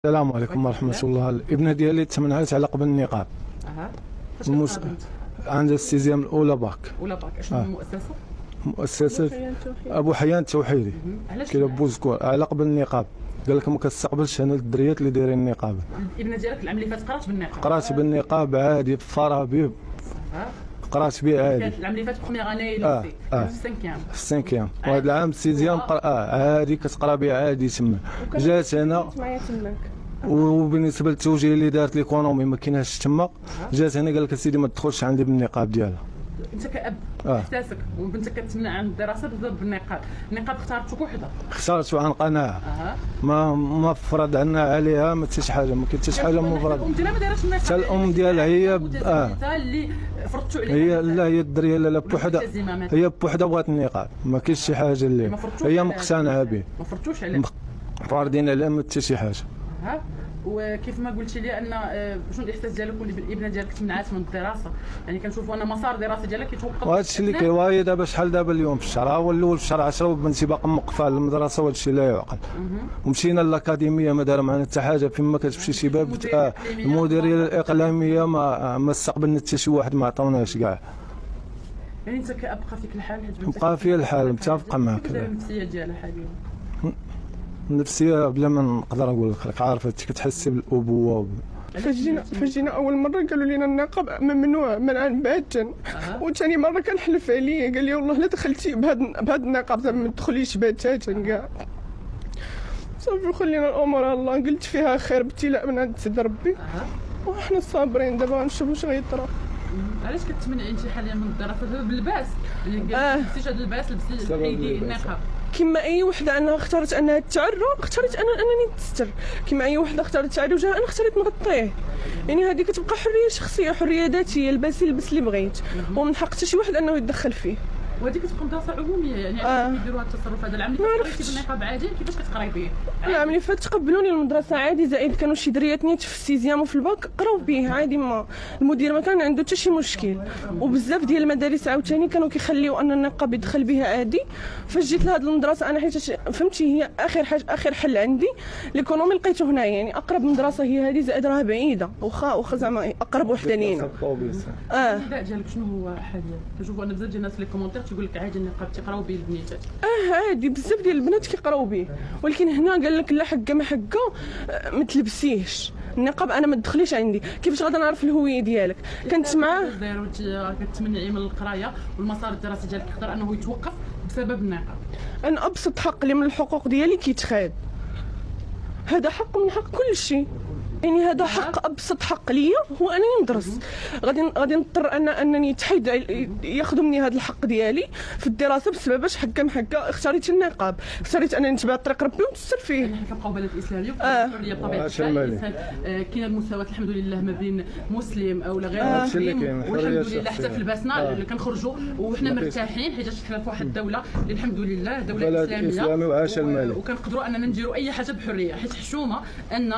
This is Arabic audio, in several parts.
السلام عليكم ورحمة الله. الابنة ديالي تمنعت على قبل النقاب. فاش عندها السيزيام الأولى باك. ولا باك اشنو المؤسسة؟ مؤسسة أبو حيان التوحيدي. كيلا بوزكور على قبل النقاب. قال لك ما كتستقبلش أنا الدريات اللي دايرين النقاب. الابنة ديالك العام اللي فات قرات بالنقاب؟ قرات بالنقاب عادي بفرابي. قرات به عادي. كانت العام اللي فات بروميير اني ليسي في السانكيام. في السانكيام. وهذا العام السيزيام عادي كتقرا به عادي تما. جات هنا معايا تماك. وبالنسبه للتوجيه اللي دارت ليكونومي ما كايناش تما. جات هنا قال لك اسيدي ما تدخلش عندي بالنقاب ديالها. انت كأب احساسك وبنتك كتمنع عن الدراسه بسبب النقاب، النقاب اختارته بوحدها؟ اختارته عن قناعه. ما فرض عنا عليها ما حتى شي حاجه، ما كاين حتى شي حاجه مفرض. الام ديالها ما دايرهاش النقاب؟ حتى الام ديالها هي اللي فرضتوا عليها. هي لا هي الدريه لا بوحدها، هي بوحدها بغات النقاب، ما كاينش شي حاجه اللي هي مقتنعه به. ما فرضتوش عليها؟ فارضين عليها ما حتى شي حاجه. وكيف ما قلتي لي ان شنو الاحساس ديالك واللي بالابنه ديالك تمنعات من الدراسه؟ يعني كنشوفوا ان مسار الدراسه ديالها كيتوقف. وهذا الشيء اللي كيواي دابا شحال دابا اليوم في الشهر، هو الاول في شهر 10 وبنتي باقا موقفه على المدرسه، وهذا الشيء لا يعقل. ومشينا للاكاديميه ما دار معنا حتى حاجه، فين ما كتمشي شي باب المديريه الاقليميه ما استقبلنا حتى شي واحد، ما عطاوناش كاع. يعني انت كابقى فيك الحال؟ بقى فيها الحال، متفقه معك. النفسيه ديالها حاليا النفسيه بلا ما نقدر نقول لك، عارفه انت كتحسي بالابوه. فاش جينا اول مره قالوا لنا النقاب ممنوع منعا باتا، وثاني مره كنحلف عليه قال لي والله لا دخلتي بهذا النقاب زعما ما تدخليش باتاتا كاع. صافي وخلينا الامور على الله، قلت فيها خير ابتلاء من عند سيدي ربي وحنا صابرين دابا غنشوفوا واش غيطرا. علاش كتمنعي انت حاليا من الدراسه؟ بسبب اللباس؟ يعني قالت لبستيش هذا اللباس، لبستي الايدي النقاب كما اي وحده. انا اختارت انها تعرى، اختارت انني نستر. كما اي وحده اختارت تعري وجهها، انا اختاريت نغطيه. يعني هذه كتبقى حريه شخصيه، حريه ذاتيه، لباسي لبس اللي بغيت، ومن حق حتى شي واحد انه يتدخل فيه. وهذه كتكون دراسه عموميه، يعني علاش كيديروا هذا التصرف هذا؟ العام اللي فات قريتي بالنقاب عادي، كيفاش كتقراي به؟ العام اللي فات تقبلوني المدرسه عادي، زائد كانوا شي دريات نيت في السيزيام وفي الباك قراو به عادي، ما المدير ما كان عنده حتى شي مشكل. وبزاف ديال المدارس عاوتاني كانوا كيخليو ان النقاب يدخل بها عادي. فاش جيت لهاد المدرسه انا حيت فهمتي هي اخر حل عندي ليكونومي لقيته هنا، يعني اقرب مدرسه هي هذه، زائد راها بعيده، واخا زعما اقرب وحده لينا. النداء ديالك شنو هو حاليا؟ كنشوفوا انا بزاف ديال الناس في لي كومونتير تيقول لك عادي النقاب تيقراو به البنيتات. عادي بزاف ديال البنات كيقراو به، ولكن هنا قال لك لا حقه ما حقه ما تلبسيهش النقاب، انا ما تدخليش عندي. كيفاش غادي نعرف الهويه ديالك؟ كنت معاه كتمنعي من القرايه والمسار الدراسي ديالك يقدر انه يتوقف بسبب النقاب. انا ابسط حق لي من الحقوق ديالي كيتخاد، هذا حق من حق كل شيء. يعني هذا حق، ابسط حق ليا هو انني ندرس. غادي نضطر انني يتحيد ياخذوا مني هذا الحق ديالي في الدراسه بسبب اش حقا محقا اختاريت النقاب، اختاريت انني نتبع طريق ربي ونتسر فيه. يعني كنبقاو بلد اسلاميه الحريه بطبيعه الحال، كاين المساواه الحمد لله ما بين مسلم او غير مسلم، والحمد لله حتى في لباسنا اللي كنخرجوا وحنا مرتاحين، حيت حنا في واحد الدوله اللي الحمد لله دوله اسلاميه وعاش الملك، وكنقدروا اننا نديروا اي حاجه بحريه. حيت حشومه ان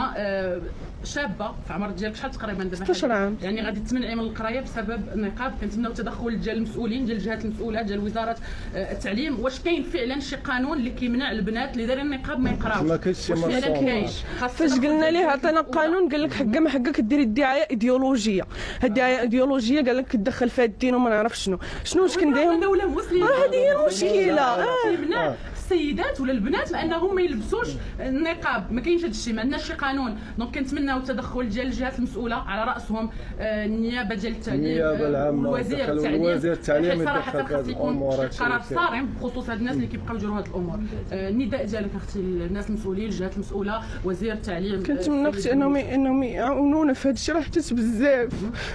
شابه في عمر ديالك شحال تقريبا دابا؟ 16 عام. يعني غادي تمنعي من القرايه بسبب النقاب. كنتمناو التدخل ديال المسؤولين، ديال الجهات المسؤوله، ديال وزاره التعليم. واش كاين فعلا شي قانون اللي كيمنع البنات اللي دايرين النقاب ما يقراوش؟ ما كاينش شي مرسوم. فاش قلنا ليه عطينا قانون قال لك حقا ما حقا كديري الدعايه ايديولوجيه، هاد الدعايه ايديولوجيه قال لك كتدخل في الدين وما نعرف شنو واش كنديروا. دوله مسلمه هذه هي المشكله. يمنع السيدات ولا البنات انهم ما يلبسوش النقاب، ما كاينش هذا الشيء، ما عندناش شي قانون. دونك كنتمناو التدخل ديال الجهات المسؤوله، على راسهم النيابه ديال التعليم والوزير التعليم. صراحه خاص يكون قرار صارم بخصوص هاد الناس اللي كيبقاو يديروا هاد الامور. النداء ديالك اختي الناس المسؤولين، الجهات المسؤوله، وزير التعليم، كنتمنى اختي انهم يعاونونا في هذا الشيء، راه حتى بزاف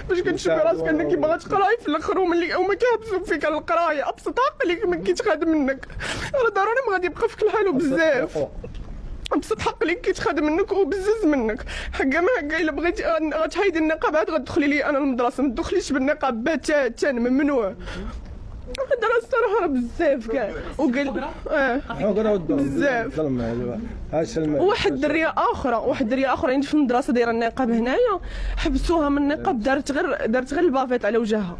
باش كتشوفي راسك انك باغا تقراي في الاخر هما كيحبسوا فيك على القرايه. ابسط حق اللي ما كيتخاد منك راه ضروري ما غادي يبقى فيك الحال، وبزاف ابسط حق اللي كيتخاد منك وبزز منك. حقا ما حقا الا بغيتي غتحيدي النقاب عاد غتدخلي لي انا المدرسه، ما تدخليش بالنقاب بتاتا، ممنوع. درست راه بزاف كاع وقال بزاف. واحد الدريه اخرى عندي في المدرسه دايره النقاب هنايا، حبسوها من النقاب، دارت غير البافيط على وجهها.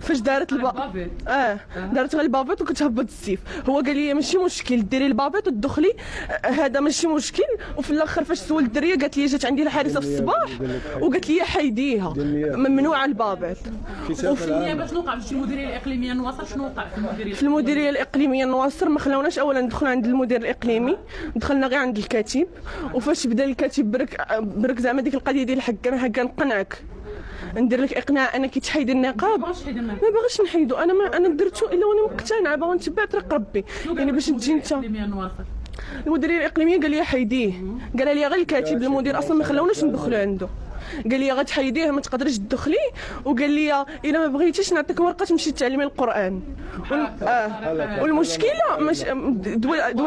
فاش دارت البافيت. دارت غير البافيت وكتهبط السيف. هو قال لي ماشي مشكل ديري البافيت وتدخلي، هذا ماشي مشكل. وفي الاخر فاش سولت الدريه قالت لي جات عندي الحارسه في الصباح وقالت لي حيديها ممنوع البافيت. وفي النيابه شنو وقع في المديريه الاقليميه نواصر؟ شنو وقع في المديريه الاقليميه نواصر؟ ما خلاوناش اولا ندخلوا عند المدير الاقليمي، دخلنا غير عند الكاتب. وفاش بدا الكاتب برك زعما ديك القضيه ديال الحق انا هكا نقنعك ندير لك اقناع انا كي تحيد النقاب، ما باغيش نحيدو. انا درتو الا وانا مقتنعه باغا نتبع طريق ربي. يعني باش تجي انت المديريه الاقليميه قال لي حيديه، قال لي غير الكاتب المدير اصلا ما خلاوناش ندخلوا عنده، قال لي غتحيديه ما تقدريش تدخلي، وقال لي الا ما بغيتيش نعطيك ورقه تمشي تعلمي القران. والمشكله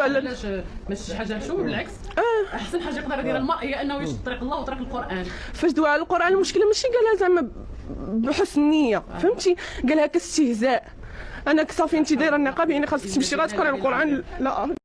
علاش ماشي حاجه شو بالعكس احسن حاجه يقدر يديرها المرء هي انه يشد طريق الله وطريق القران. فاش دوا على القران المشكله ماشي قالها زعما بحسن نيه، فهمتي؟ قالها كاستهزاء. انا صافي انت دايره النقاب يعني خاصك تمشي غتقرا القران. لا